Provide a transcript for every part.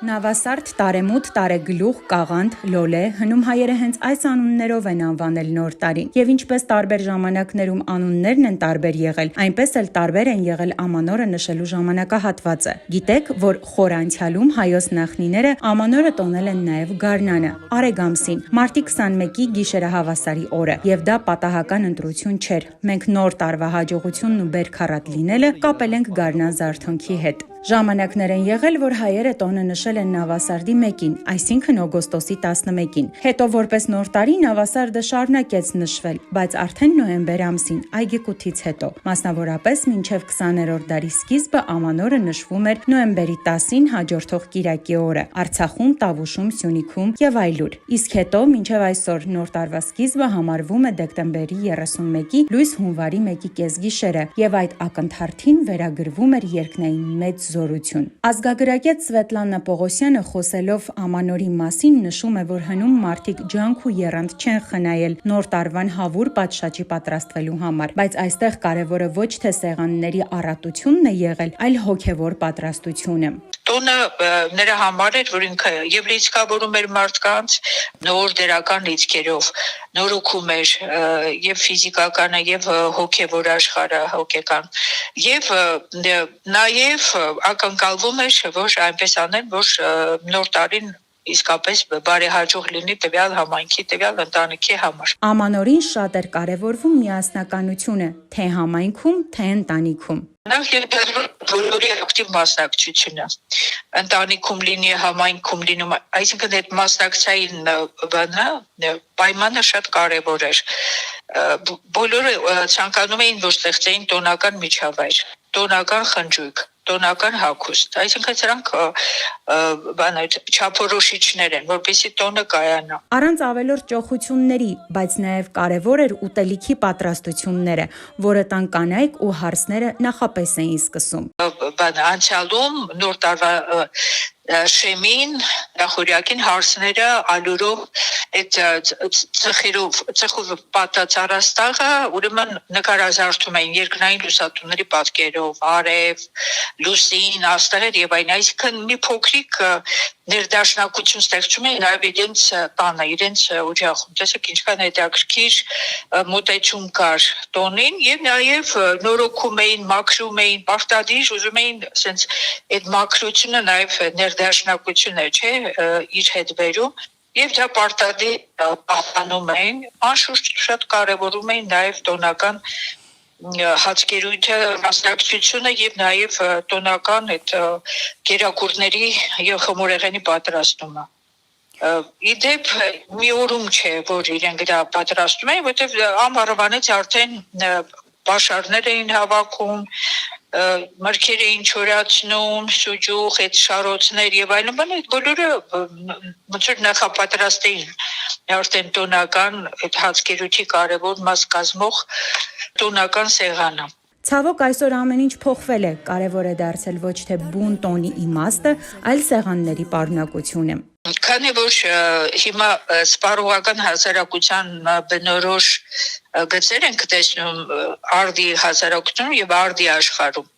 Նավասարդ, Տարեմուտ, Տարեգլուխ, Կաղանդ, Լոլե, հնում հայերը հենց այս անուններով են անվանել նոր տարին։ Եվ ինչպես տարբեր ժամանակներում անուններն են տարբեր եղել, այնպես էլ տարբեր են եղել ամանորը նշելու ժամանակահատվածը։ Գիտեք, որ խոր անցյալում հայոց նախնիները ամանորը տոնել են նաև գարնանը, Արեգ ամսին, մարտի 21-ի գիշերահավասարի օրը, եւ դա պատահական ընտրություն չէր։ Մենք նոր տարվա հաջողությունն ու բերքառատ լինելը կապել ենք գարնան զարթոնքի հետ։ Ժամանակներ են եղել, որ հայերը տոնը նշել են նավասարդի 1-ին, այսինքն օգոստոսի 11-ին։ Հետո որպես նոր տարի նավասարդը շարունակեց նշվել, բայց արդեն նոյեմբեր ամսին, այգեկութից հետո։ Մասնավորապես մինչև 20-րդ դարի սկիզբը ամանորը նշվում էր նոյեմբերի 10-ին հաջորդող կիրակի օրը, Արցախում, Տավուշում, Սյունիքում եւ այլուր։ Իսկ հետո մինչև այսօր նոր տարվա սկիզբը համարվում է դեկտեմբերի 31-ի լույս հունվարի 1-ի կեսգիշերը եւ այդ ակնթարթին վերագրվում էր երկնային մեծ զորություն։ Ազգագրագետ Սվետլանա Պողոսյանը խոսելով ամանորի մասին նշում է, որ հնում մարդիկ ջանք ու եռանդ չեն խնայել նոր տարվան հավուր պատշաճի պատրաստվելու համար, բայց այստեղ կարևորը ոչ թե սեղանների առատությունն է եղել, այլ հոգևոր պատրաստությունը։ Տոնը նրա համար էր, որ ինքը եւ լիցքավորում էր մարդկանց նոր դերական լիցքերով, նորոգում էր եւ ֆիզիկականը եւ հոգեվոր աշխարհը, հոգեկան եւ նաեւ ակնկալվում էր, որ այնպես անեն, որ նոր տարին իսկապես բարեհաջող լինի տվյալ համայնքի, տվյալ ընտանիքի համար։ Ամանորին շատ էր կարևորվում միասնականությունը, թե համայնքում, թե ընտանիքում։ Նախ եւ բոլորի ակտիվ մասնակցությունը ընտանիքում լինի, համայնքում լինում, այսինքն այդ մասնակցային պայմանը շատ կարևոր էր։ Բոլորը ցանկանում էին, որ ստեղծեին տոնական միջավայր, տոնական խնջույք, տոնական հագուստ, այսինքն սրանք չափորոշիչներ են, որպեսզի տոնը կայանա։ Առանց ավելորդ ճոխությունների, բայց նաև կարևոր էր ուտելիքի պատրաստությունները, որը տան կանայք ու հարսները նախապես էին սկսում։ Անցյալում նոր տարվա շեմին, նախորյակին հարսները ալյուրով այդ ծխով պատած առաստաղը ուրեմն նկարազարդում էին երկնային լուսատուների պատկերով, արև, լուսին, աստղեր եւ այլն, այսինքն մի փոքրիկ ներդաշնակություն ստեղծում էին նաեւ իրենց տանը, իրենց օջախում։ Տեսեք ինչքան հետաքրքիր մոտեցում կար տոնին եւ նաեւ նորոգում էին, մաքրում էին, պարտադիր ուզում էին ասենց այդ մաքրությունը նաեւ ներդաշնակություն է, չէ, իր հետ բերում եւ դա պարտադիր պահպանում էին, անշուշտ շատ կարեւորում էին նաեւ տոնական հացկերույթը, մասնակցությունը եւ նաեւ տոնական այդ կերակուրների եւ խմորեղենի պատրաստումը։ Իդեպ մի օրում չէ, որ իրենք դա պատրաստում էին, որտեղ ամառվանից արդեն պաշարներ էին հավաքում, մրգեր էին չորացնում, սուջուխ, այդ շարոցներ եւ այլն, այդ բոլորը ոնց որ նախապատրաստ էին արդեն տոնական այդ հացկերույթի կարևոր մաս կազմող տոնական սեղանը։ Ցավոք այսօր ամեն ինչ փոխվել է, կարևոր է դարձել ոչ թե բուն տոնի իմաստը, այլ սեղանների պարունակությունը։ Քանի որ հիմա սպառողական հասարակության բնորոշ գծեր ենք տեսնում արդի հասարակությունում եւ արդի աշխարհում,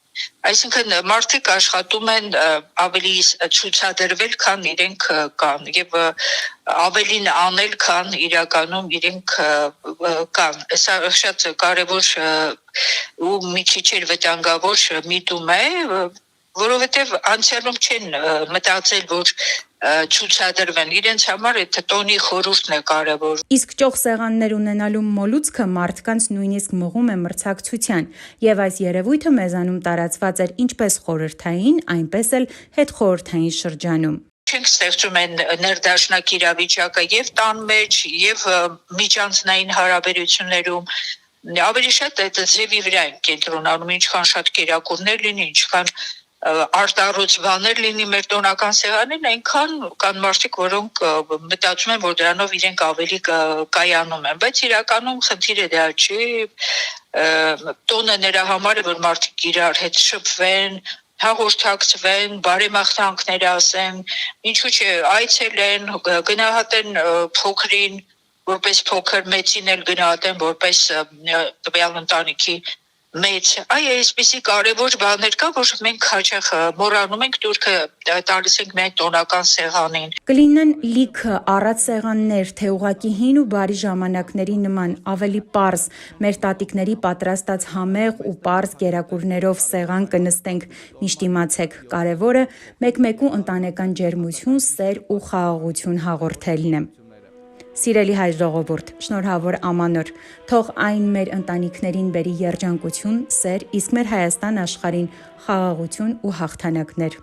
այսինքն մարդիկ աշխատում են ավելի ցուցադրվել, քան իրենք կան եւ ավելին անել, քան իրականում իրենք կան։ Սա շատ կարեւոր ու մի քիչ վտանգավոր միտում է, որովհետեւ անցյալում չեն մտածել, որ ցուցադրվեն, իրենց համար այդ տոնի խորհուրդն է կարևոր։ Իսկ ճոխ սեղաններ ունենալու մոլուցքը մարդկանց նույնիսկ մղում է մրցակցության, եւ այս երևույթը մեզանում տարածված էր ինչպես խորհրդային, այնպես էլ հետխորհրդային շրջանում։ Չենք ստեղծում են ներդաշնակ իրավիճակը եւ տան մեջ, եւ միջանձնային հարաբերություններում, ավելի շատ այդ ձևի վրա են կենտրոնանում, ինչքան շատ կերակուրներ լինի, ինչքան արտառոց բաներ լինի մեր տոնական սեղանին, այնքան կան մարդիկ, որոնք մտածում են, որ դրանով իրենք ավելի կայանում են, բայց իրականում խնդիրը դա չի, տոնը նրա համար է, որ մարդիկ իրար հետ շփվեն, հաղորդակցվեն, բարեմաղթանքներ ասեն, ինչու՞ չէ, այցելեն, գնահատեն փոքրին, որպես փոքր, մեծին էլ գնահատեն որպես տվյալ ընտանիքի մեծ այսպիսի կարևոր բաներ կա, որ մենք հաճախ մոռանում ենք, դուրքը տալիս ենք միայն տոնական սեղանին։ Կլինեն լիքը առած սեղաններ, թե ուղղակի հին ու բարի ժամանակների նման ավելի պարզ մեր տատիկների պատրաստած համեղ ու պարզ կերակուրներով սեղան կնստենք, միշտ իմացեք, կարևորը մեկ-մեկու ընտանեկան ջերմություն, սեր ու խաղաղություն հաղորդելն է։ Սիրելի հայ ժողովուրդ, շնորհավոր ամանոր, թող այն մեր ընտանիքներին բերի երջանկություն, սեր, իսկ մեր Հայաստան աշխարհին խաղաղություն ու հաղթանակներ։